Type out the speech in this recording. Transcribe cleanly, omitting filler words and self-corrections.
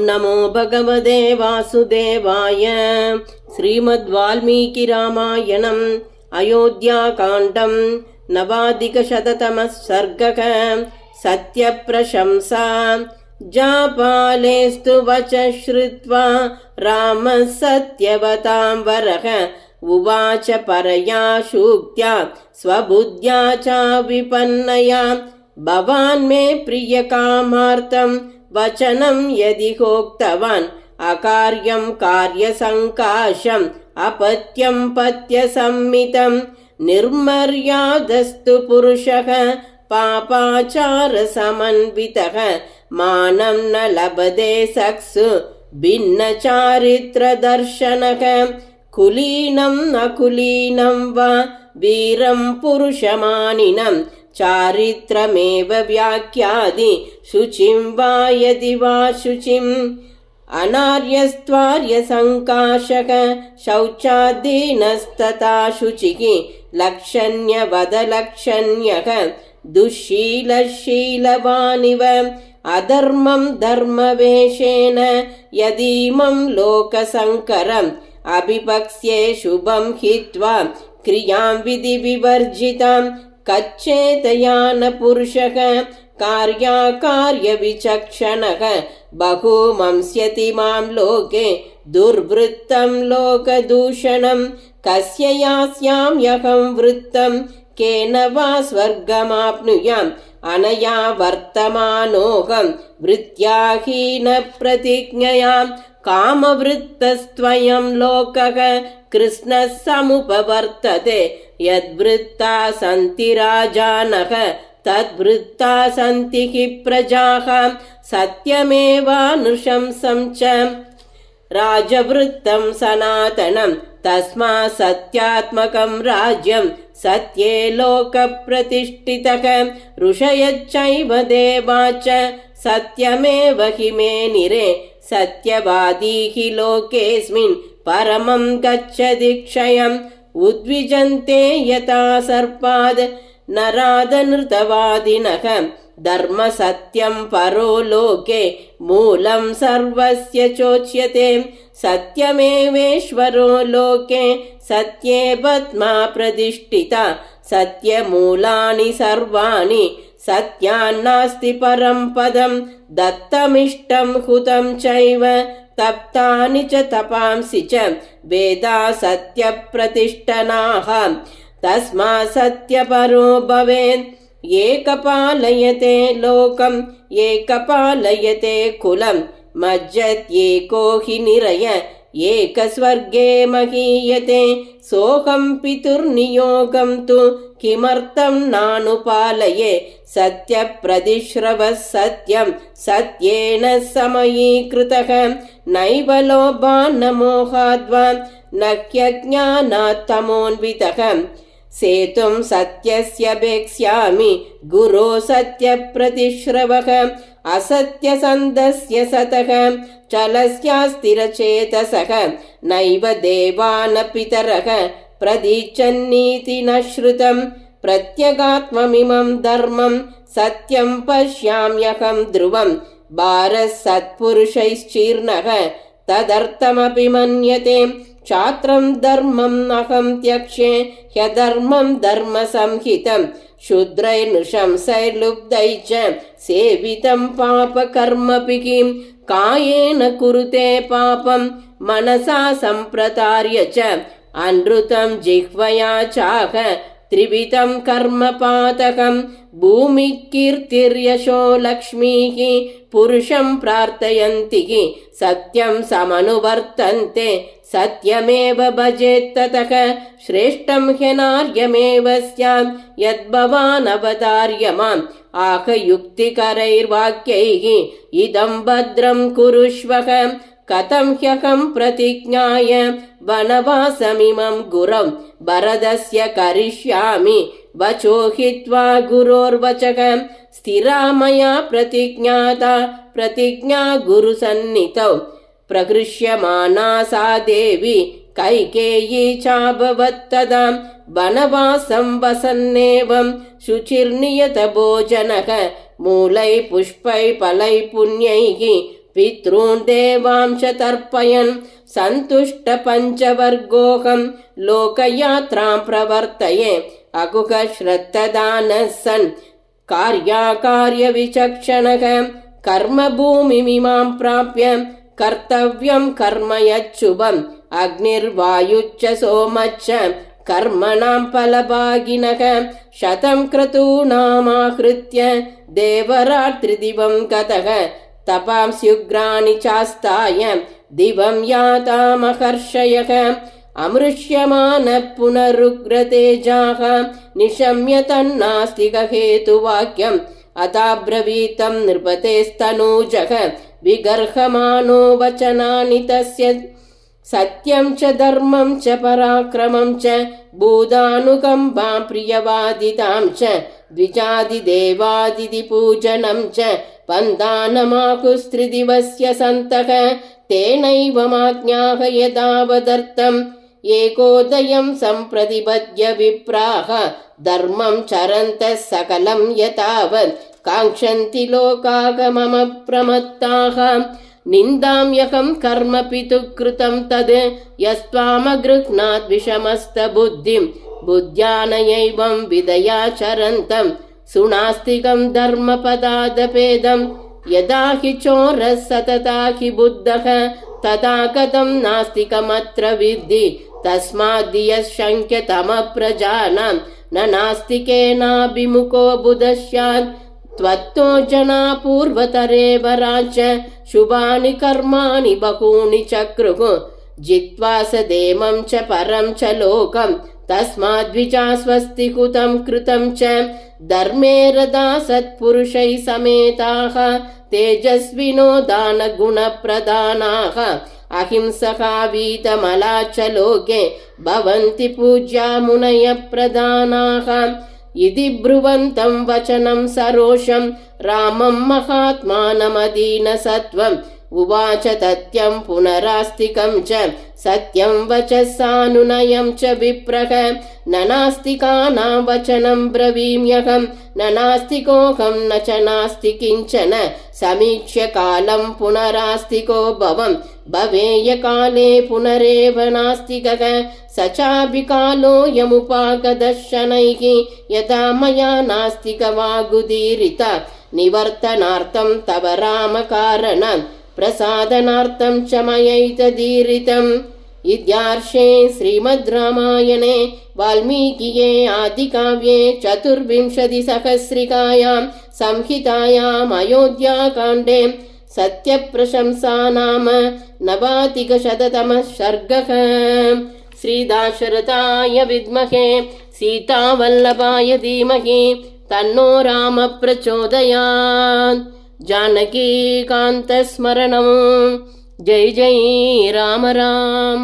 नमो भगवते वासुदेवाय। श्रीमद्वाल्मीकि रामायणम् अयोध्याकाण्डम् नवाधिकशततमः सर्गः। सत्यप्रशंसा। जापालेस्तु वचः श्रुत्वा रामः सत्यवतां वरः उवाच परया सूक्त्या स्वबुद्ध्या च विपन्नया। भवान् मे प्रियकामार्थं वचनं यदि होक्तवान् अकार्यं कार्यसङ्काशम् अपत्यं पत्यसम्मितं। निर्मर्यादस्तु पुरुषः पापाचारसमन्वितः मानं न लभते सक्सु भिन्नचारित्रदर्शनः। कुलीनं न कुलीनं वा वीरं पुरुषमानिनं चारित्रमेव व्याख्याति शुचिं वा यदि वा शुचिम्। अनार्यस्त्वार्यसङ्काशः शौचादीनस्तथा शुचिः लक्षण्यवदलक्षण्यः दुःशीलशीलवानिव। अधर्मं धर्मवेषेण यदीमं लोकसङ्करम् अभिपक्ष्ये शुभं हित्वा क्रियां विधिविवर्जिताम्। कच्चेतयानपुरुषः कार्याकार्यविचक्षणः बहुमंस्यति मां लोके दुर्वृत्तं लोकदूषणं। कस्य यास्याम्यहं वृत्तं केन वा स्वर्गमाप्नुयाम् अनया वर्तमानोऽहं वृत्याहीनप्रतिज्ञया। कामवृत्तस्त्वयं लोकः कृष्णः समुपवर्तते। यद्वृत्ता सन्ति राजानः तद्वृत्ता सन्ति हि प्रजाः। सत्यमेवानुशंसं च राजवृत्तं सनातनं तस्मात् सत्यात्मकं राज्यं सत्ये लोकप्रतिष्ठितः। ऋषयश्चैव देवा च सत्यमेव हि मेनिरे। सत्यवादी हि लोकेऽस्मिन् परमं गच्छति क्षयम्। उद्विजन्ते यथा सर्पाद् नरादनृतवादिनः धर्मसत्यं परो लोके मूलं सर्वस्य चोच्यते। सत्यमेवेश्वरो लोके सत्ये पद्मा प्रतिष्ठिता। सत्यमूलानि सर्वाणि सत्यान्नास्ति परं पदं। दत्तमिष्टं हुतं चैव तप्तानि च तपांसि च वेदा सत्यप्रतिष्ठनाः। तस्मात् सत्यपरो भवेत्। एकपालयते लोकम् एकपालयते कुलं मज्जत्येको हि निरय एकस्वर्गे महीयते। सोऽहं पितुर्नियोगं तु किमर्थं नानुपालये। सत्यप्रतिश्रवः सत्यं सत्येन समयीकृतः। नैव लोभान् न मोहाद्वा न ह्यज्ञानात् तमोन्वितः। सेतुं सत्यस्यपेक्ष्यामि गुरो सत्यप्रतिश्रवः। असत्यसन्धस्य सतः चलस्यास्थिरचेतसः नैव देवान् पितरः प्रदीच्छन्नीति न श्रुतम्। प्रत्यगात्ममिमं धर्मं सत्यं पश्याम्यहं ध्रुवं। भारः सत्पुरुषैश्चीर्णः तदर्थमपि मन्यते। क्षात्रं धर्मम् अहं त्यक्ष्ये ह्यधर्मं धर्मसंहितं। शूद्रैर्नृशंसैर्लुब्धैः च सेवितं पापकर्मपि किं। कायेन कुरुते पापं मनसा सम्प्रतार्य च अनृतं जिह्वया चाह त्रिविधं कर्मपातकं। भूमिकीर्तिर्यशो लक्ष्मीः पुरुषं प्रार्थयन्ति सत्यं समनुवर्तन्ते। सत्यमेव भजेत्ततः श्रेष्ठं ह्यनार्यमेव स्यात् यद्भवान् अवतार्य माम् आह युक्तिकरैर्वाक्यैः इदं भद्रं कुरुष्वः। कथं ह्यहं प्रतिज्ञाय वनवासमिमं गुरौ भरतस्य करिष्यामि वचो हित्वा गुरोर्वचः। स्थिरा मया प्रतिज्ञाता प्रतिज्ञा गुरुसन्निधौ। प्रहृष्यमाना सा देवी कैकेयी चाभवत्तदा वनवासं वसन्नेवं शुचिर्नियत भोजनः मूलै पुष्पै फलै पुण्यैः पितॄन् देवांश तर्पयन् सन्तुष्टपञ्चवर्गोऽहं लोकयात्रां प्रवर्तये अकुकश्रद्धदानः सन् कार्याकार्यविचक्षणः कर्मभूमिमिमां प्राप्य कर्तव्यं कर्म यच्छुभम् अग्निर्वायुश्च सोमश्च कर्मणां फलभागिनः शतं क्रतूनामाहृत्य देवरात्रिदिवं गतः तपांस्युग्राणि चास्ताय दिवं यातामहर्षयः अमृष्यमानः पुनरुग्रतेजाः निशम्य तन्नास्तिकहेतुवाक्यम् अथाब्रवीतं नृपतेस्तनूजः विगर्हमाणो वचनानि तस्य सत्यं च धर्मं च पराक्रमं च भूतानुकम्पां प्रियवादितां च द्विजादिदेवादिपूजनं च पन्दानमाकुस्त्रिदिवस्य सन्तः तेनैवमाज्ञाः यदावदर्थम् एकोदयं सम्प्रतिपद्य विप्राः धर्मं चरन्तः सकलं यतावत् काङ्क्षन्ति लोकागममप्रमत्ताः निन्दाम्यहं कर्म पितुः कृतं तद् यस्त्वामगृह्णात् विषमस्तबुद्धिं बुद्ध्यानयैवं विदयाचरन्तं सुनास्तिकं धर्मपदादपेदं यदा हि चोरः सतता हि बुद्धः तथा कथं नास्तिकमत्र विद्धि तस्माद्धियः शङ्क्यतमप्रजानां न नास्तिकेनाभिमुखो बुधः स्यात् त्वत्तो जना पूर्वतरेव राज्य शुभानि कर्माणि बहूनि चक्रुः जित्वा स देमं च परं च लोकं तस्माद्विजा स्वस्ति हुतं कृतं च धर्मे रदा सत्पुरुषैः समेताः तेजस्विनो दानगुणप्रधानाः अहिंसका वीतमला च लोके भवन्ति पूज्या मुनयः प्रधानाः इति ब्रुवन्तं वचनं सरोषं रामं महात्मानमदीनसत्त्वम् उवाच तथ्यं पुनरास्तिकं च सत्यं वचः सानुनयं च विप्रः न नास्तिकानां वचनं ब्रवीम्यहं न नास्तिकोऽहं न च नास्ति किञ्चन समीक्ष्य कालं पुनरास्तिको भवेयकाले पुनरेव नास्तिकः स चापि कालोऽयमुपागतः शनैः यदा मया नास्तिकवागुदीरिता निवर्तनार्थं तव रामकारणं प्रसादनार्थं च मयैतदीरितम् इत्यार्षे श्रीमद् रामायणे वाल्मीकिये आदिकाव्ये चतुर्विंशतिसहस्रिकायां संहितायाम् अयोध्याकाण्डे सत्यप्रशंसा नाम नवाधिकशततमः सर्गः। श्रीदाशरथाय विद्महे सीतावल्लभाय धीमहि तन्नो राम प्रचोदयात्। जानकीकान्तस्मरणं जय जय राम राम।